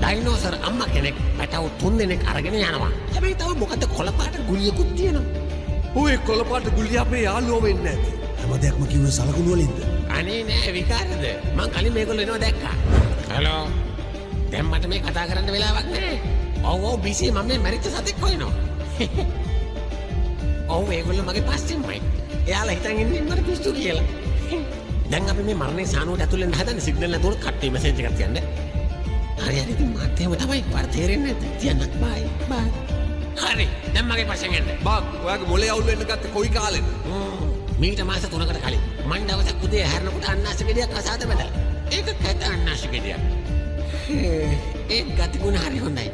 Dinosaur අම්මා කෙනෙක් පැටව 3 දෙනෙක් අරගෙන යනවා. හැබැයි තව මොකද කොළපාට ගුලියකුත් තියෙනවා. ඔය කොළපාට ගුලිය අපේ යාළුවෝ වෙන්නේ නැති. හැම දෙයක්ම කිව්වේ සලකුණු වලින්ද? අනේ නෑ විකාරද. මං කලින් මේගොල්ලෝ එනවා දැක්කා. හලෝ. දැන් මට මේ කතා කරන්න වෙලාවක් නෑ. ඔව් බිසි මම මේ මැරිච්ච සතෙක් හොයනවා. ඔව් ඒගොල්ලෝ මගේ පස්සෙන්මයි. එයාලා හිතන් ඉන්නේ මට පිස්සු කියලා. දැන් අපි මේ මරණේ සානුවට ඇතුල් වෙන්න හදන සිග්නල් නැතුව කට්ටිය මෙසේජ් එකක් තියන්න. හරි ඉතින් මාත් එහෙම තමයි පාර තේරෙන්නේ නැද්ද? තියන්න. බයි. හරි. දැන් මගේ පස්සෙන් එන්න. බා ඔයාගේ මොලේ අවුල් වෙන්න ගත්තේ කොයි කාලෙද? මීට මාස 3කට කලින් මං දවසක් උදේ හැරෙනකොට අන්නාසි ගෙඩියක් අසාද බැලලා. ඒක කැත අන්නාසි ගෙඩියක්. ඒ ගතිගුණ හරි හොඳයි.